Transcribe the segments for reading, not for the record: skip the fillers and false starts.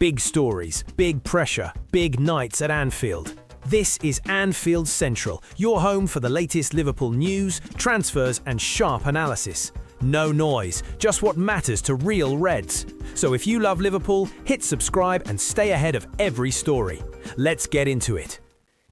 Big stories, big pressure, big nights at Anfield. This is Anfield Central, your home for the latest Liverpool news, transfers and sharp analysis. No noise, just what matters to real Reds. So if you love Liverpool, hit subscribe and stay ahead of every story. Let's get into it.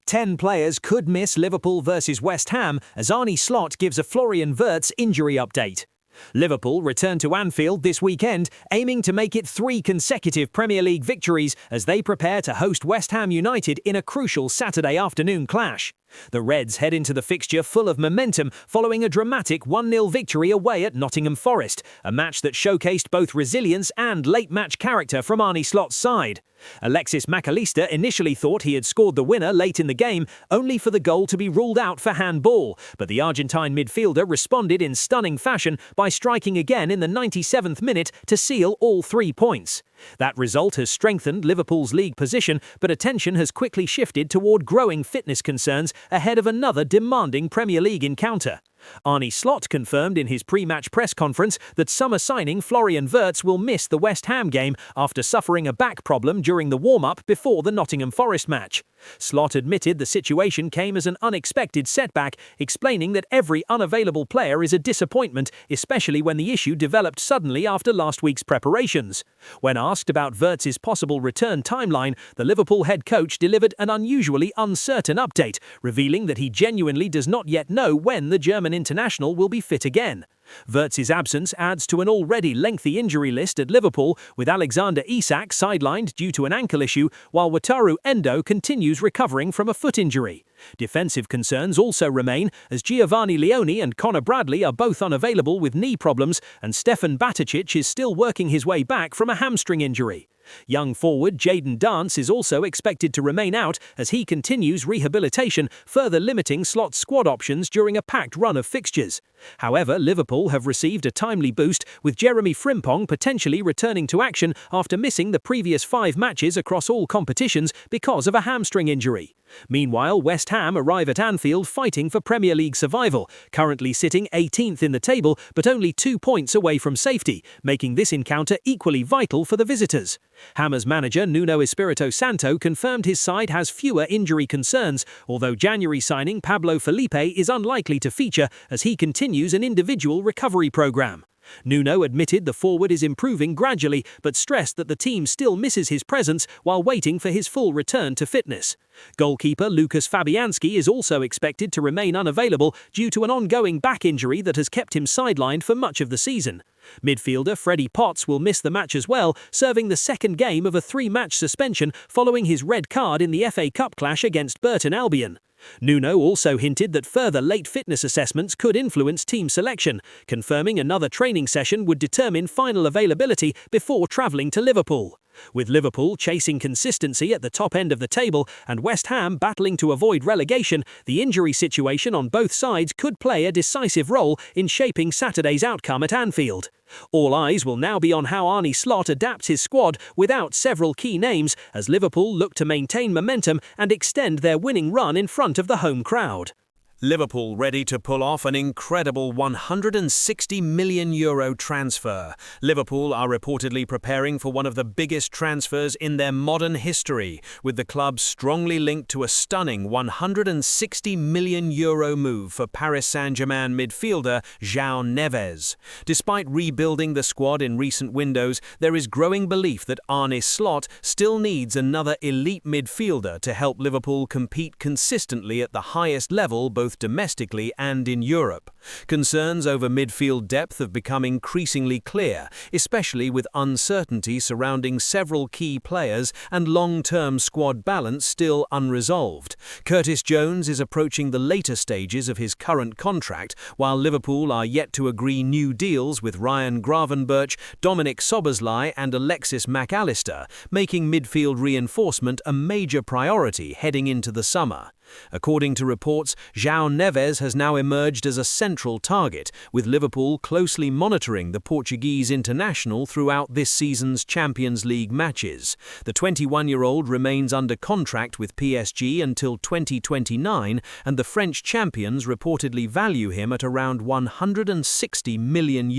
10 players could miss Liverpool versus West Ham as Arne Slot gives a Florian Wirtz injury update. Liverpool return to Anfield this weekend, aiming to make it 3 consecutive Premier League victories as they prepare to host West Ham United in a crucial Saturday afternoon clash. The Reds head into the fixture full of momentum following a dramatic 1-0 victory away at Nottingham Forest, a match that showcased both resilience and late-match character from Arne Slot's side. Alexis Mac Allister initially thought he had scored the winner late in the game, only for the goal to be ruled out for handball, but the Argentine midfielder responded in stunning fashion by striking again in the 97th minute to seal all 3 points. That result has strengthened Liverpool's league position, but attention has quickly shifted toward growing fitness concerns ahead of another demanding Premier League encounter. Arne Slot confirmed in his pre-match press conference that summer signing Florian Wirtz will miss the West Ham game after suffering a back problem during the warm-up before the Nottingham Forest match. Slot admitted the situation came as an unexpected setback, explaining that every unavailable player is a disappointment, especially when the issue developed suddenly after last week's preparations. When asked about Wirtz's possible return timeline, the Liverpool head coach delivered an unusually uncertain update, revealing that he genuinely does not yet know when the German international will be fit again. Wirtz's absence adds to an already lengthy injury list at Liverpool, with Alexander Isak sidelined due to an ankle issue, while Wataru Endo continues recovering from a foot injury. Defensive concerns also remain, as Giovanni Leone and Connor Bradley are both unavailable with knee problems, and Stefan Batacic is still working his way back from a hamstring injury. Young forward Jadon Dance is also expected to remain out as he continues rehabilitation, further limiting Slot's squad options during a packed run of fixtures. However, Liverpool have received a timely boost, with Jeremy Frimpong potentially returning to action after missing the previous 5 matches across all competitions because of a hamstring injury. Meanwhile, West Ham arrive at Anfield fighting for Premier League survival, currently sitting 18th in the table but only 2 points away from safety, making this encounter equally vital for the visitors. Hammers manager Nuno Espirito Santo confirmed his side has fewer injury concerns, although January signing Pablo Felipe is unlikely to feature as he continues an individual recovery program. Nuno admitted the forward is improving gradually, but stressed that the team still misses his presence while waiting for his full return to fitness. Goalkeeper Lucas Fabianski is also expected to remain unavailable due to an ongoing back injury that has kept him sidelined for much of the season. Midfielder Freddie Potts will miss the match as well, serving the second game of a 3-match suspension following his red card in the FA Cup clash against Burton Albion. Nuno also hinted that further late fitness assessments could influence team selection, confirming another training session would determine final availability before travelling to Liverpool. With Liverpool chasing consistency at the top end of the table and West Ham battling to avoid relegation, the injury situation on both sides could play a decisive role in shaping Saturday's outcome at Anfield. All eyes will now be on how Arne Slot adapts his squad without several key names as Liverpool look to maintain momentum and extend their winning run in front of the home crowd. Liverpool ready to pull off an incredible €160 million transfer. Liverpool are reportedly preparing for one of the biggest transfers in their modern history, with the club strongly linked to a stunning €160 million move for Paris Saint-Germain midfielder João Neves. Despite rebuilding the squad in recent windows, there is growing belief that Arne Slot still needs another elite midfielder to help Liverpool compete consistently at the highest level both domestically and in Europe. Concerns over midfield depth have become increasingly clear, especially with uncertainty surrounding several key players and long-term squad balance still unresolved. Curtis Jones is approaching the later stages of his current contract, while Liverpool are yet to agree new deals with Ryan Gravenberch, Dominic Szoboszlai and Alexis Mac Allister, making midfield reinforcement a major priority heading into the summer. According to reports, João Neves has now emerged as a central target, with Liverpool closely monitoring the Portuguese international throughout this season's Champions League matches. The 21-year-old remains under contract with PSG until 2029, and the French champions reportedly value him at around €160 million,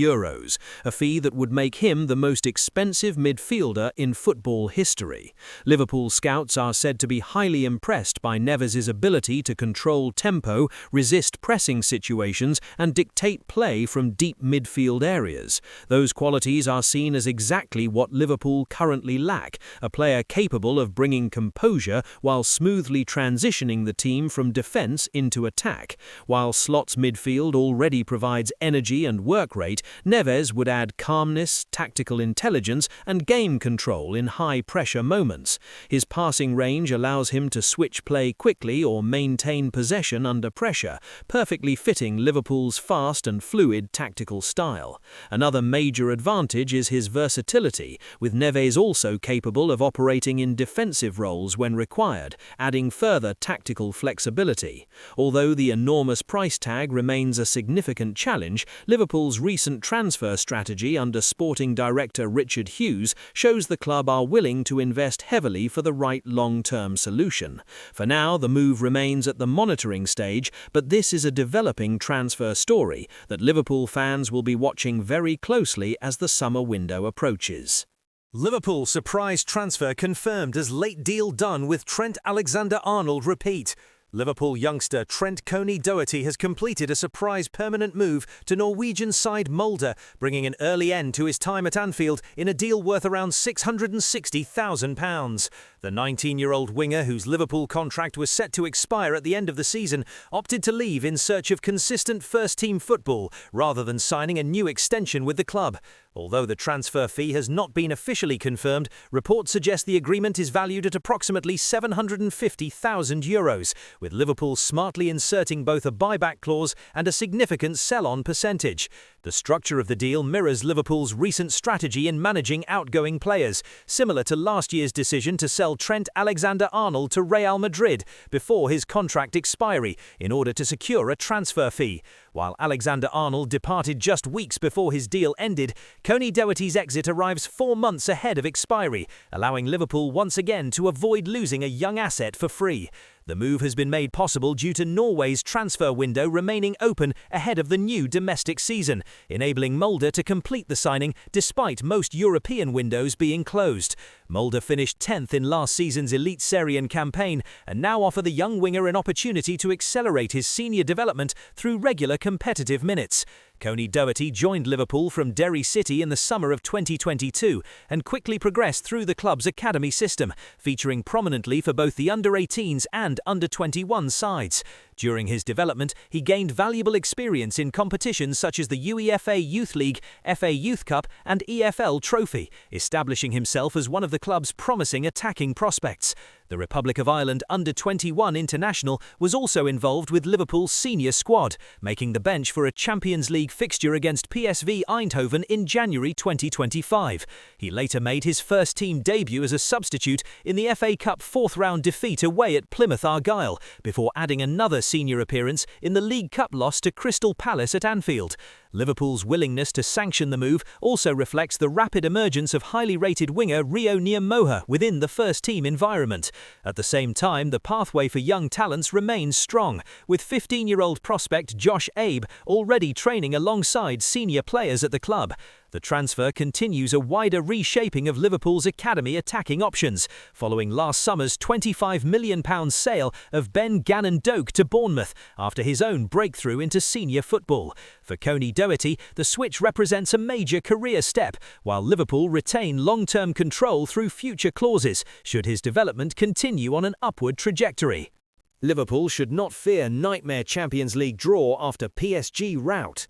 a fee that would make him the most expensive midfielder in football history. Liverpool scouts are said to be highly impressed by Neves' ability to control tempo, resist pressing situations, and dictate play from deep midfield areas. Those qualities are seen as exactly what Liverpool currently lack, a player capable of bringing composure while smoothly transitioning the team from defence into attack. While Slot's midfield already provides energy and work rate, Neves would add calmness, tactical intelligence, and game control in high-pressure moments. His passing range allows him to switch play quickly or maintain possession under pressure, perfectly fitting Liverpool's fast and fluid tactical style. Another major advantage is his versatility, with Neves also capable of operating in defensive roles when required, adding further tactical flexibility. Although the enormous price tag remains a significant challenge, Liverpool's recent transfer strategy under sporting director Richard Hughes shows the club are willing to invest heavily for the right long-term solution. For now, the move remains at the monitoring stage, but this is a developing transfer story that Liverpool fans will be watching very closely as the summer window approaches. Liverpool surprise transfer confirmed as late deal done with Trent Alexander-Arnold repeat. Liverpool youngster Trent Doherty has completed a surprise permanent move to Norwegian side Molde, bringing an early end to his time at Anfield in a deal worth around £660,000. The 19-year-old winger, whose Liverpool contract was set to expire at the end of the season, opted to leave in search of consistent first-team football rather than signing a new extension with the club. Although the transfer fee has not been officially confirmed, reports suggest the agreement is valued at approximately €750,000, with Liverpool smartly inserting both a buyback clause and a significant sell-on percentage. The structure of the deal mirrors Liverpool's recent strategy in managing outgoing players, similar to last year's decision to sell Trent Alexander-Arnold to Real Madrid before his contract expiry in order to secure a transfer fee. While Alexander-Arnold departed just weeks before his deal ended, Doherty's exit arrives 4 months ahead of expiry, allowing Liverpool once again to avoid losing a young asset for free. The move has been made possible due to Norway's transfer window remaining open ahead of the new domestic season, enabling Molde to complete the signing despite most European windows being closed. Molde finished 10th in last season's Eliteserien campaign and now offer the young winger an opportunity to accelerate his senior development through regular competitive minutes. Doherty joined Liverpool from Derry City in the summer of 2022 and quickly progressed through the club's academy system, featuring prominently for both the under-18s and under-21 sides. During his development, he gained valuable experience in competitions such as the UEFA Youth League, FA Youth Cup and EFL Trophy, establishing himself as one of the club's promising attacking prospects. The Republic of Ireland under-21 international was also involved with Liverpool's senior squad, making the bench for a Champions League fixture against PSV Eindhoven in January 2025. He later made his first-team debut as a substitute in the FA Cup fourth-round defeat away at Plymouth Argyle, before adding another senior appearance in the League Cup loss to Crystal Palace at Anfield. Liverpool's willingness to sanction the move also reflects the rapid emergence of highly rated winger Rio Nyamoha within the first-team environment. At the same time, the pathway for young talents remains strong, with 15-year-old prospect Josh Abe already training alongside senior players at the club. The transfer continues a wider reshaping of Liverpool's academy attacking options, following last summer's £25 million sale of Ben Gannon-Doak to Bournemouth after his own breakthrough into senior football. For Doherty, the switch represents a major career step, while Liverpool retain long-term control through future clauses, should his development continue on an upward trajectory. Liverpool should not fear nightmare Champions League draw after PSG rout.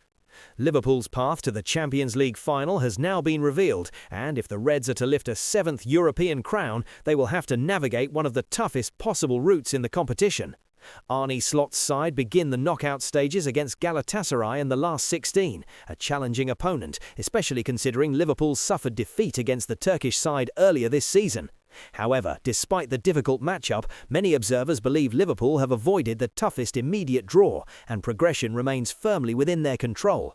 Liverpool's path to the Champions League final has now been revealed, and if the Reds are to lift a 7th European crown, they will have to navigate one of the toughest possible routes in the competition. Arne Slot's side begin the knockout stages against Galatasaray in the last 16, a challenging opponent, especially considering Liverpool suffered defeat against the Turkish side earlier this season. However, despite the difficult matchup, many observers believe Liverpool have avoided the toughest immediate draw and progression remains firmly within their control.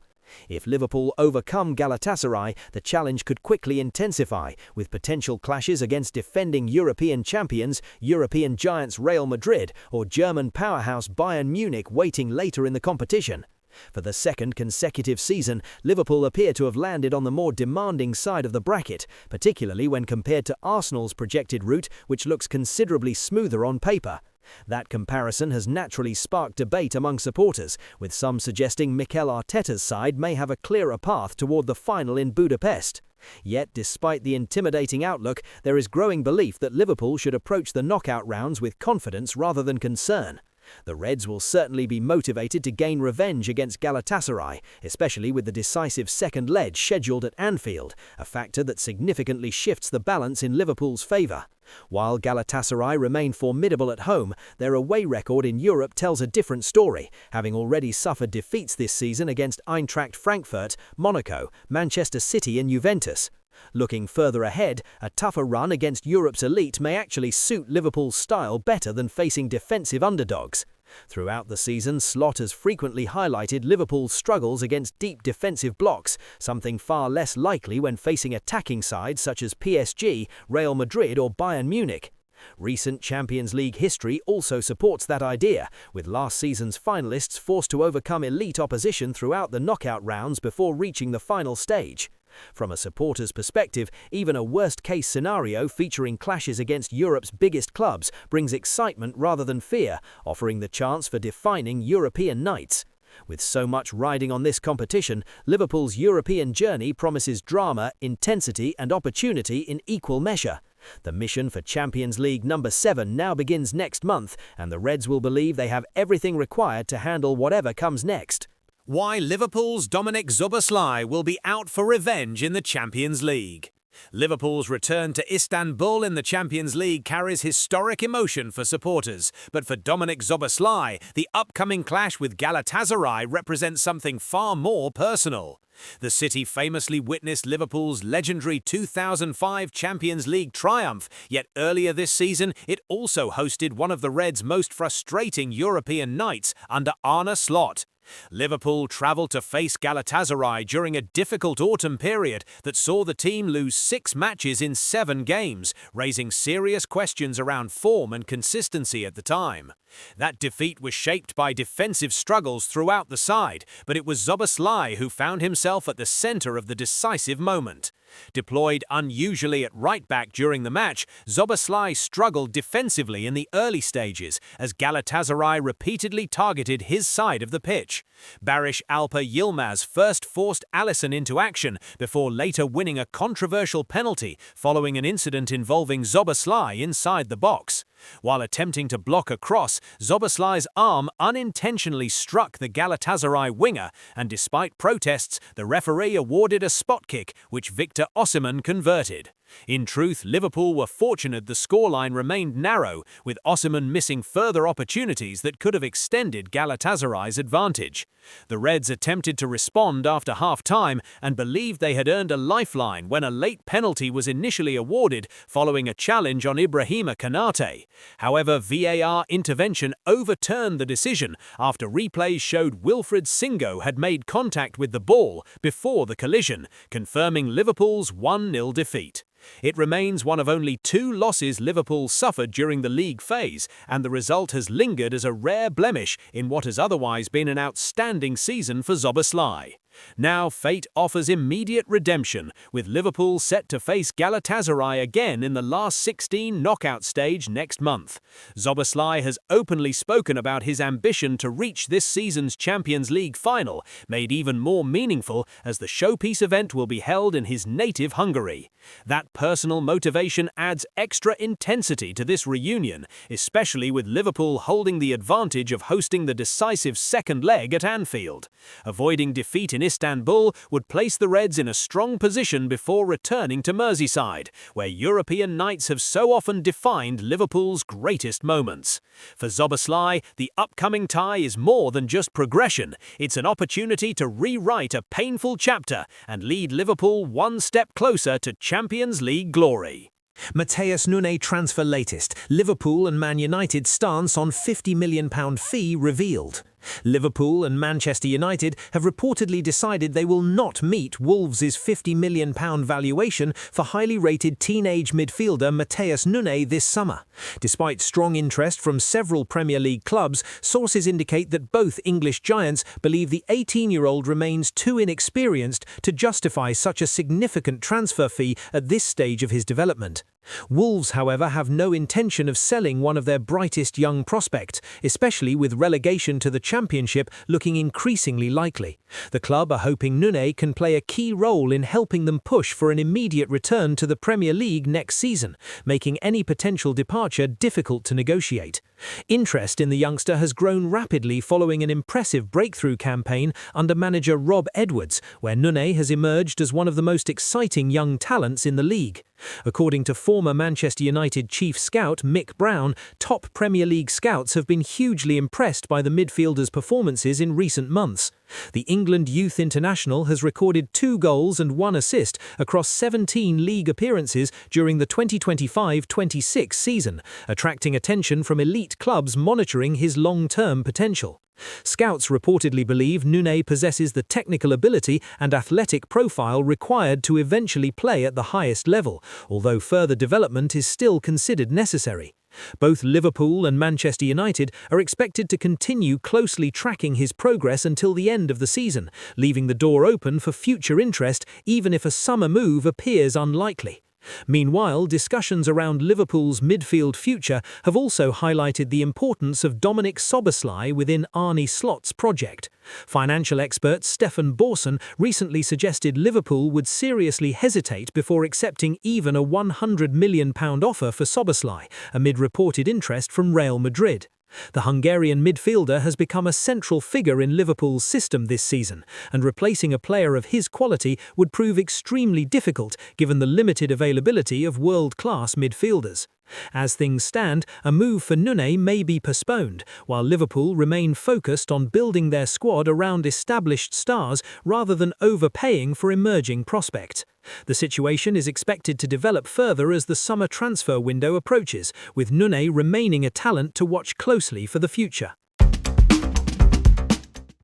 If Liverpool overcome Galatasaray, the challenge could quickly intensify, with potential clashes against defending European champions, European giants Real Madrid, or German powerhouse Bayern Munich waiting later in the competition. For the second consecutive season, Liverpool appear to have landed on the more demanding side of the bracket, particularly when compared to Arsenal's projected route, which looks considerably smoother on paper. That comparison has naturally sparked debate among supporters, with some suggesting Mikel Arteta's side may have a clearer path toward the final in Budapest. Yet, despite the intimidating outlook, there is growing belief that Liverpool should approach the knockout rounds with confidence rather than concern. The Reds will certainly be motivated to gain revenge against Galatasaray, especially with the decisive second leg scheduled at Anfield, a factor that significantly shifts the balance in Liverpool's favour. While Galatasaray remain formidable at home, their away record in Europe tells a different story, having already suffered defeats this season against Eintracht Frankfurt, Monaco, Manchester City and Juventus. Looking further ahead, a tougher run against Europe's elite may actually suit Liverpool's style better than facing defensive underdogs. Throughout the season, Slot has frequently highlighted Liverpool's struggles against deep defensive blocks, something far less likely when facing attacking sides such as PSG, Real Madrid or Bayern Munich. Recent Champions League history also supports that idea, with last season's finalists forced to overcome elite opposition throughout the knockout rounds before reaching the final stage. From a supporter's perspective, even a worst-case scenario featuring clashes against Europe's biggest clubs brings excitement rather than fear, offering the chance for defining European nights. With so much riding on this competition, Liverpool's European journey promises drama, intensity and opportunity in equal measure. The mission for Champions League number 7 now begins next month, and the Reds will believe they have everything required to handle whatever comes next. Why Liverpool's Dominik Szoboszlai will be out for revenge in the Champions League. Liverpool's return to Istanbul in the Champions League carries historic emotion for supporters, but for Dominik Szoboszlai, the upcoming clash with Galatasaray represents something far more personal. The city famously witnessed Liverpool's legendary 2005 Champions League triumph, yet earlier this season it also hosted one of the Reds' most frustrating European nights under Arne Slot. Liverpool travelled to face Galatasaray during a difficult autumn period that saw the team lose 6 matches in 7 games, raising serious questions around form and consistency at the time. That defeat was shaped by defensive struggles throughout the side, but it was Szoboszlai who found himself at the centre of the decisive moment. Deployed unusually at right-back during the match, Szoboszlai struggled defensively in the early stages as Galatasaray repeatedly targeted his side of the pitch. Barış Alper Yilmaz first forced Alisson into action before later winning a controversial penalty following an incident involving Szoboszlai inside the box. While attempting to block a cross, Szoboszlai's arm unintentionally struck the Galatasaray winger, and despite protests, the referee awarded a spot kick, which Victor Osimhen converted. In truth, Liverpool were fortunate the scoreline remained narrow, with Osimhen missing further opportunities that could have extended Galatasaray's advantage. The Reds attempted to respond after half-time and believed they had earned a lifeline when a late penalty was initially awarded following a challenge on Ibrahima Konate. However, VAR intervention overturned the decision after replays showed Wilfried Singo had made contact with the ball before the collision, confirming Liverpool's 1-0 defeat. It remains one of only 2 losses Liverpool suffered during the league phase, and the result has lingered as a rare blemish in what has otherwise been an outstanding season for Szoboszlai. Now fate offers immediate redemption, with Liverpool set to face Galatasaray again in the last 16 knockout stage next month. Szoboszlai has openly spoken about his ambition to reach this season's Champions League final, made even more meaningful as the showpiece event will be held in his native Hungary. That personal motivation adds extra intensity to this reunion, especially with Liverpool holding the advantage of hosting the decisive second leg at Anfield. Avoiding defeat in Istanbul would place the Reds in a strong position before returning to Merseyside, where European nights have so often defined Liverpool's greatest moments. For Szoboszlai, the upcoming tie is more than just progression. It's an opportunity to rewrite a painful chapter and lead Liverpool one step closer to Champions League glory. Matteas Nune transfer latest. Liverpool and Man United stance on £50 million fee revealed. Liverpool and Manchester United have reportedly decided they will not meet Wolves' £50 million valuation for highly rated teenage midfielder Matteas Nune this summer. Despite strong interest from several Premier League clubs, sources indicate that both English giants believe the 18-year-old remains too inexperienced to justify such a significant transfer fee at this stage of his development. Wolves, however, have no intention of selling one of their brightest young prospects, especially with relegation to the Championship looking increasingly likely. The club are hoping Nune can play a key role in helping them push for an immediate return to the Premier League next season, making any potential departure difficult to negotiate. Interest in the youngster has grown rapidly following an impressive breakthrough campaign under manager Rob Edwards, where Nune has emerged as one of the most exciting young talents in the league. According to former Manchester United chief scout Mick Brown, top Premier League scouts have been hugely impressed by the midfielder's performances in recent months. The England youth international has recorded 2 goals and 1 assist across 17 league appearances during the 2025-26 season, attracting attention from elite clubs monitoring his long-term potential. Scouts reportedly believe Nune possesses the technical ability and athletic profile required to eventually play at the highest level, although further development is still considered necessary. Both Liverpool and Manchester United are expected to continue closely tracking his progress until the end of the season, leaving the door open for future interest even if a summer move appears unlikely. Meanwhile, discussions around Liverpool's midfield future have also highlighted the importance of Szoboszlai within Arne Slot's project. Financial expert Stefan Borson recently suggested Liverpool would seriously hesitate before accepting even a £100 million offer for Szoboszlai, amid reported interest from Real Madrid. The Hungarian midfielder has become a central figure in Liverpool's system this season, and replacing a player of his quality would prove extremely difficult given the limited availability of world-class midfielders. As things stand, a move for Nune may be postponed, while Liverpool remain focused on building their squad around established stars rather than overpaying for emerging prospects. The situation is expected to develop further as the summer transfer window approaches, with Nune remaining a talent to watch closely for the future.